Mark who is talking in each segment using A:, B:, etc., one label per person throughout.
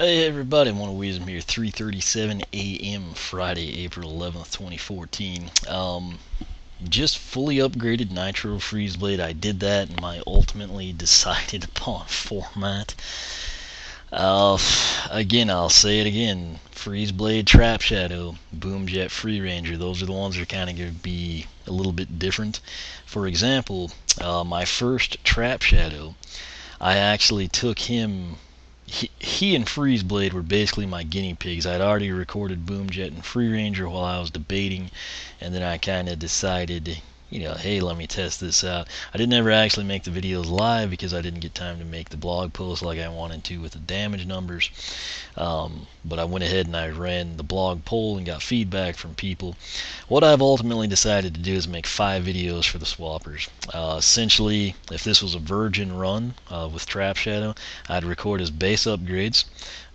A: Hey everybody, One of Wisdom here, 3:37 a.m. Friday, April 11th, 2014. Just fully upgraded Nitro Freeze Blade. I did that in my ultimately decided upon format. Again, I'll say it again. Freeze Blade, Trap Shadow, Boom Jet, Free Ranger. Those are the ones that are kind of going to be a little bit different. For example, my first Trap Shadow, I actually took him. He and Freeze Blade were basically my guinea pigs. I'd already recorded Boom Jet and Free Ranger while I was debating, and then I kind of decided, hey, let me test this out. I didn't ever actually make the videos live because I didn't get time to make the blog post like I wanted to with the damage numbers. But I went ahead and I ran the blog poll and got feedback from people. What I've ultimately decided to do is make 5 videos for the swappers. Essentially, if this was a virgin run with Trap Shadow, I'd record his base upgrades.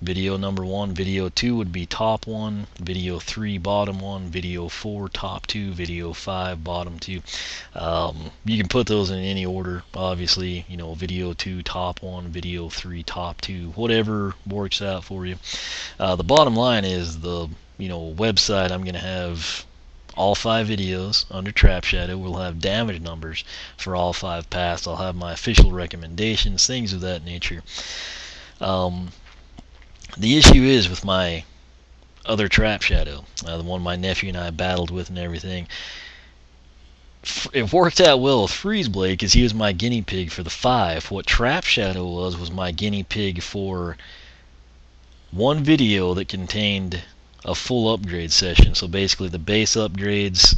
A: Video number 1, video 2 would be top 1, video 3 bottom 1, video 4 top 2, video 5 bottom 2. You can put those in any order, obviously, video 2 top 1, video 3 top 2, whatever works out for you. The bottom line is the website, I'm going to have all 5 videos under Trap Shadow. We'll have damage numbers for all 5 paths. I'll have my official recommendations, things of that nature. The issue is with my other Trap Shadow, the one my nephew and I battled with and everything. It worked out well with Freeze Blade because he was my guinea pig for the 5. What Trap Shadow was my guinea pig for one video that contained a full upgrade session. So basically the base upgrades,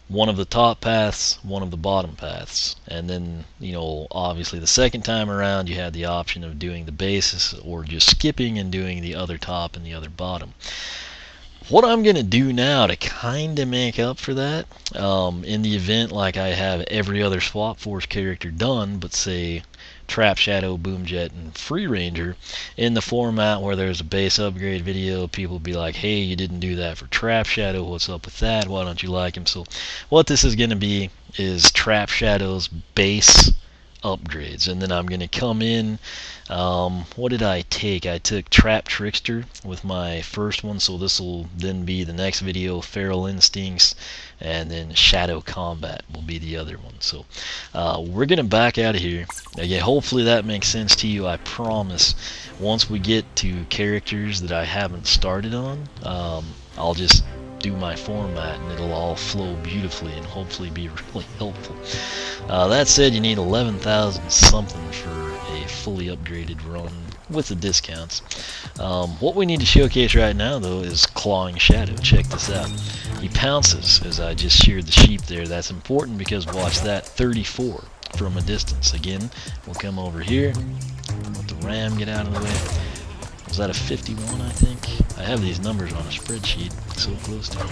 A: one of the top paths, one of the bottom paths, and then obviously the second time around you had the option of doing the bases or just skipping and doing the other top and the other bottom. What I'm going to do now to kind of make up for that, in the event like I have every other Swap Force character done, but say Trap Shadow, Boom Jet, and Free Ranger, in the format where there's a base upgrade video, people will be like, hey, you didn't do that for Trap Shadow, what's up with that, why don't you like him? So what this is going to be is Trap Shadow's base upgrades, and then I'm going to come in, what did I take? I took Trap Trickster with my first one, so this will then be the next video, Feral Instincts, and then Shadow Combat will be the other one. So we're going to back out of here. Again, hopefully that makes sense to you. I promise once we get to characters that I haven't started on, I'll just do my format and it'll all flow beautifully and hopefully be really helpful. That said, you need 11,000 something for a fully upgraded run with the discounts. What we need to showcase right now though is Clawing Shadow. Check this out. He pounces as I just sheared the sheep there. That's important because watch that, 34 from a distance. Again, we'll come over here, let the ram get out of the way. Was that a 51, I think? I have these numbers on a spreadsheet, so close to it.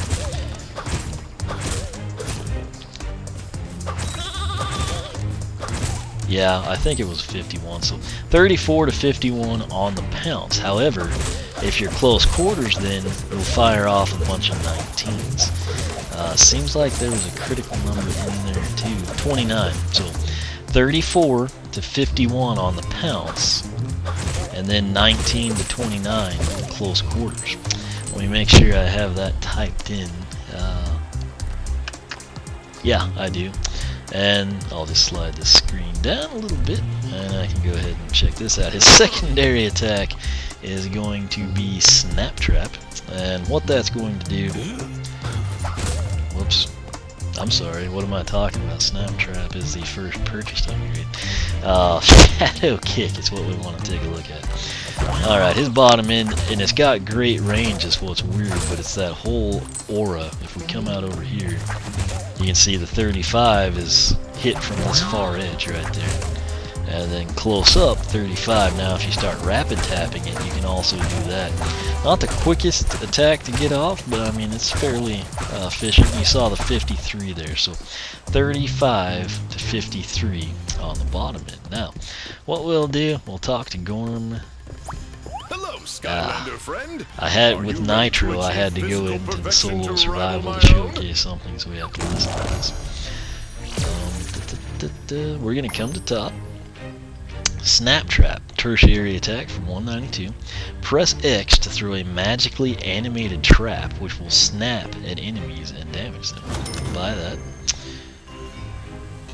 A: Yeah, I think it was 51, so 34 to 51 on the pounce. However, if you're close quarters, then you'll fire off a bunch of 19s. Seems like there was a critical number in there too, 29. So 34 to 51 on the pounce, and then 19 to 29 close quarters. Let me make sure I have that typed in. Yeah, I do. And I'll just slide the screen down a little bit, and I can go ahead and check this out. His secondary attack is going to be Snap Trap, and what that's going to do... Whoops. I'm sorry, what am I talking about? Snap Trap is the first purchased upgrade. Shadow Kick is what we want to take a look at. Alright, his bottom end, and it's got great range is what's weird, but it's that whole aura. If we come out over here, you can see the 35 is hit from this far edge right there. And then close up, 35. Now if you start rapid tapping it, you can also do that. Not the quickest attack to get off, but I mean it's fairly efficient. You saw the 53 there, so 35 to 53 on the bottom end. Now, what we'll do, we'll talk to Gorm.
B: Hello, Skylander friend.
A: I had with Nitro, I had to go into the solo survival to showcase something, so we have to listen to this. We're gonna come to top. Snap Trap, tertiary attack from 192. Press X to throw a magically animated trap which will snap at enemies and damage them. Buy that.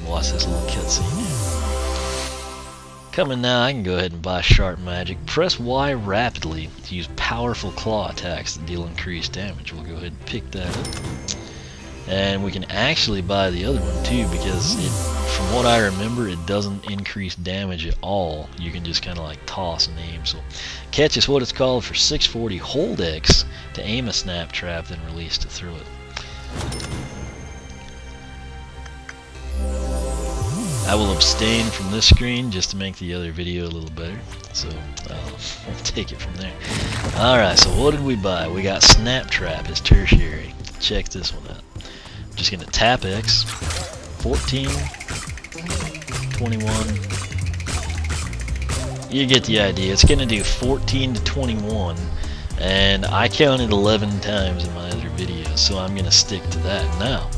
A: Watch this little cutscene here. Coming now, I can go ahead and buy Sharp Magic. Press Y rapidly to use powerful claw attacks that deal increased damage. We'll go ahead and pick that up. And we can actually buy the other one too, because from what I remember, it doesn't increase damage at all. You can just kind of like toss and aim. So catch is what it's called for 640. Hold X to aim a snap trap, then release to throw it. I will abstain from this screen just to make the other video a little better. So we'll take it from there. Alright, so what did we buy? We got Snap Trap as tertiary. Check this one out. Just going to tap X, 14, 21. You get the idea. It's going to do 14 to 21, and I counted 11 times in my other videos, so I'm going to stick to that. Now,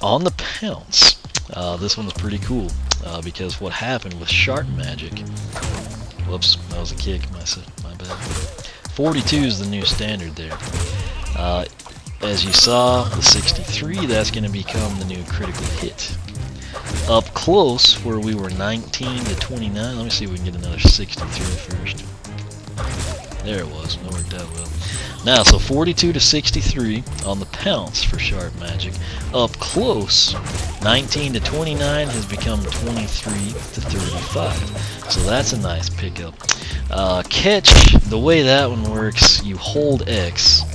A: on the pounce, this one's pretty cool, because what happened with Sharp Magic, whoops, that was a kick, my bad. 42 is the new standard there. As you saw, the 63, that's going to become the new critical hit. Up close, where we were 19 to 29, let me see if we can get another 63 first. There it was, that worked out well. Now, so 42 to 63 on the pounce for Sharp Magic. Up close, 19 to 29 has become 23 to 35. So that's a nice pickup. Catch, the way that one works, you hold X,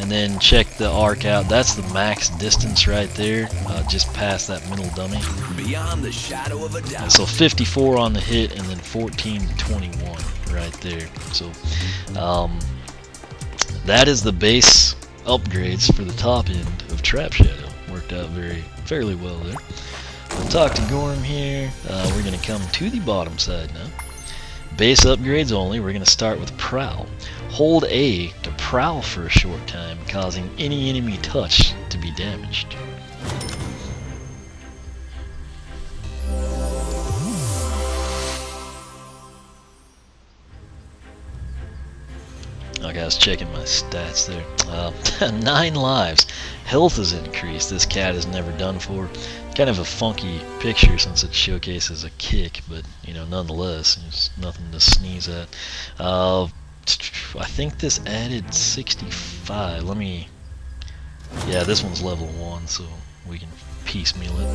A: and then check the arc out. That's the max distance right there, just past that middle dummy.
B: Beyond the shadow of a doubt.
A: So 54 on the hit, and then 14 to 21 right there. So that is the base upgrades for the top end of Trap Shadow. Worked out fairly well there. We'll talk to Gorm here. We're going to come to the bottom side now. Base upgrades only. We're going to start with Prowl. Hold A to prowl for a short time, causing any enemy touch to be damaged. Okay, I was checking my stats there. 9 lives. Health is increased. This cat is never done for. Kind of a funky picture since it showcases a kick, but you know, nonetheless, there's nothing to sneeze at. I think this added 65. Yeah, this one's level 1, so we can piecemeal it.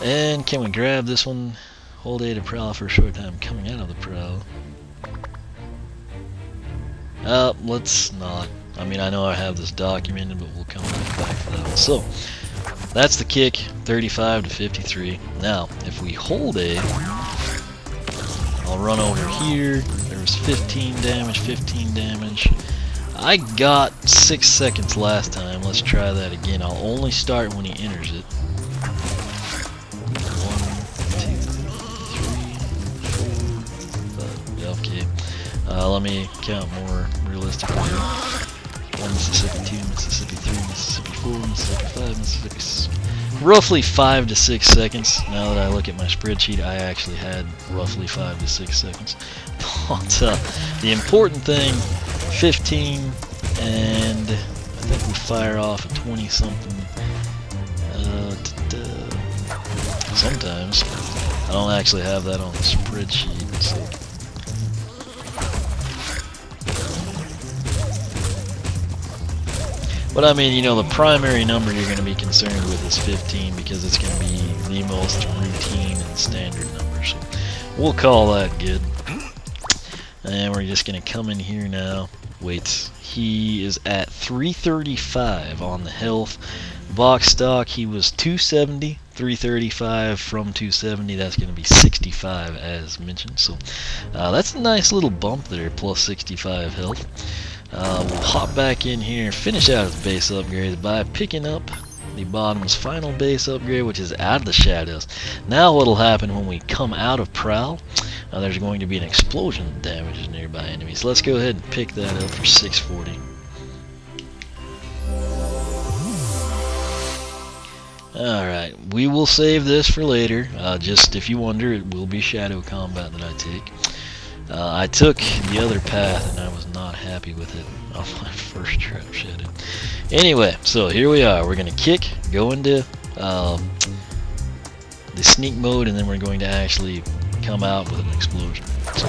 A: And can we grab this one? Hold A to prowl for a short time coming out of the prowl. Let's not. I mean, I know I have this documented, but we'll come back to that one. So, that's the kick, 35 to 53. Now, if we hold A, I'll run over here. There was 15 damage, 15 damage. I got 6 seconds last time. Let's try that again. I'll only start when he enters it. 1, 2, 3, 4, 5. Yeah, okay. Let me count more realistically. 1 Mississippi, 2 Mississippi, 3 Mississippi, 4 Mississippi, 5 Mississippi. Roughly 5 to 6 seconds. Now that I look at my spreadsheet, I actually had roughly 5 to 6 seconds. But the important thing, 15, and I think we fire off a 20-something. Sometimes I don't actually have that on the spreadsheet. So. But I mean, you know, the primary number you're going to be concerned with is 15 because it's going to be the most routine and standard number. So we'll call that good. And we're just going to come in here now. Wait, he is at 335 on the health. Box stock, he was 270, 335 from 270. That's going to be 65 as mentioned. So that's a nice little bump there, plus 65 health. We'll hop back in here and finish out his base upgrades by picking up the bottom's final base upgrade, which is Out of the Shadows. Now what'll happen when we come out of Prowl, there's going to be an explosion that damages nearby enemies. Let's go ahead and pick that up for 640. Alright, we will save this for later. Just if you wonder, it will be Shadow Combat that I take. I took the other path and I was not happy with it on my first Trap Shadow. Anyway, so here we are. We're going to kick, go into the sneak mode, and then we're going to actually come out with an explosion. So,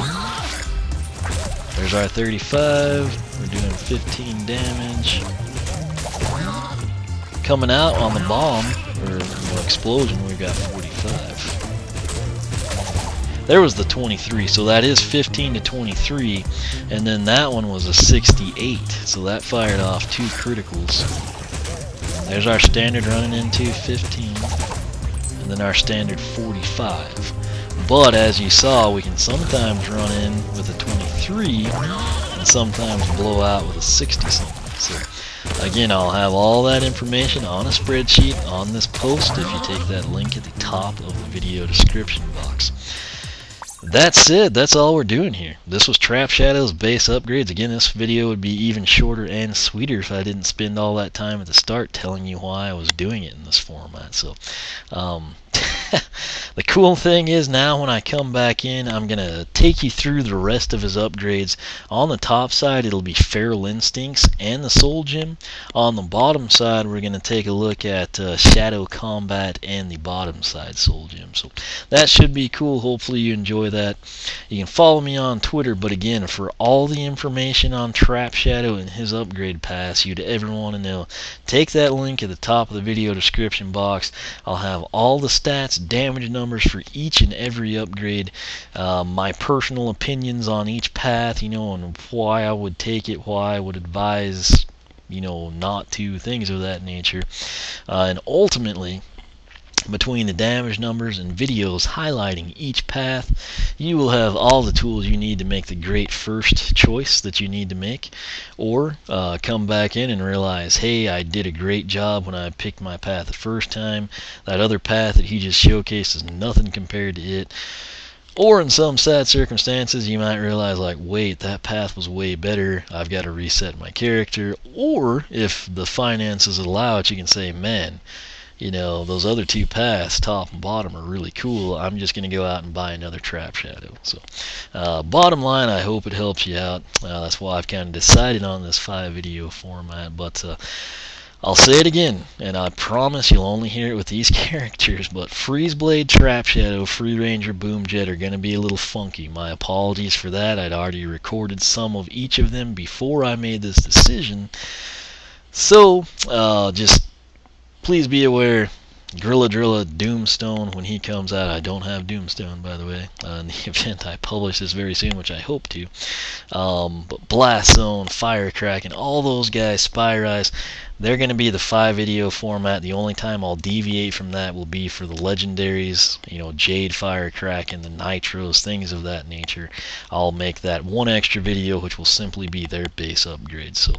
A: there's our 35. We're doing 15 damage. Coming out on the bomb, or explosion, we've got 45. There was the 23, so that is 15 to 23, and then that one was a 68, so that fired off 2 criticals. There's our standard running into 15, and then our standard 45. But as you saw, we can sometimes run in with a 23, and sometimes blow out with a 60 something. So again, I'll have all that information on a spreadsheet on this post if you take that link at the top of the video description box. That's it. That's all we're doing here. This was Trap Shadow's base upgrades. Again, this video would be even shorter and sweeter if I didn't spend all that time at the start telling you why I was doing it in this format. So, the cool thing is now when I come back in, I'm going to take you through the rest of his upgrades. On the top side, it'll be Feral Instincts and the Soul Gem. On the bottom side, we're going to take a look at Shadow Combat and the bottom side Soul Gem. So that should be cool. Hopefully you enjoy that. You can follow me on Twitter, but again, for all the information on Trap Shadow and his upgrade pass you'd ever want to know, take that link at the top of the video description box. I'll have all the stats, damage numbers for each and every upgrade, my personal opinions on each path, and why I would take it, why I would advise, not to, things of that nature. And ultimately, between the damage numbers and videos highlighting each path, you will have all the tools you need to make the great first choice that you need to make, or come back in and realize, hey, I did a great job when I picked my path the first time. That other path that he just showcased is nothing compared to it. Or in some sad circumstances, you might realize, like, wait, that path was way better. I've got to reset my character. Or if the finances allow it, you can say, man, those other 2 paths, top and bottom, are really cool. I'm just going to go out and buy another Trap Shadow. So, bottom line, I hope it helps you out. That's why I've kind of decided on this 5-video format. But I'll say it again, and I promise you'll only hear it with these characters, but Freeze Blade, Trap Shadow, Free Ranger, Boom Jet are going to be a little funky. My apologies for that. I'd already recorded some of each of them before I made this decision. So, just please be aware, Drilla Doomstone, when he comes out, I don't have Doomstone, by the way, in the event I publish this very soon, which I hope to. But Blast Zone, Firecrack, and all those guys, Spyrise, they're going to be the 5-video format. The only time I'll deviate from that will be for the legendaries, Jade, Firecrack, and the Nitros, things of that nature. I'll make that one extra video, which will simply be their base upgrade. So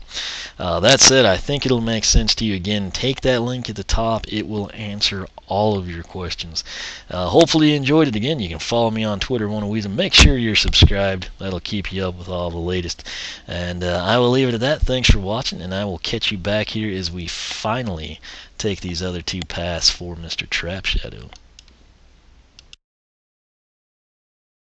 A: that said, I think it'll make sense to you. Again, take that link at the top. It will answer all of your questions. Hopefully you enjoyed it. Again, you can follow me on Twitter, OneOfWeasel. Make sure you're subscribed. That'll keep you up with all the latest. And I will leave it at that. Thanks for watching, and I will catch you back here as we finally take these other 2 paths for Mr. Trap Shadow.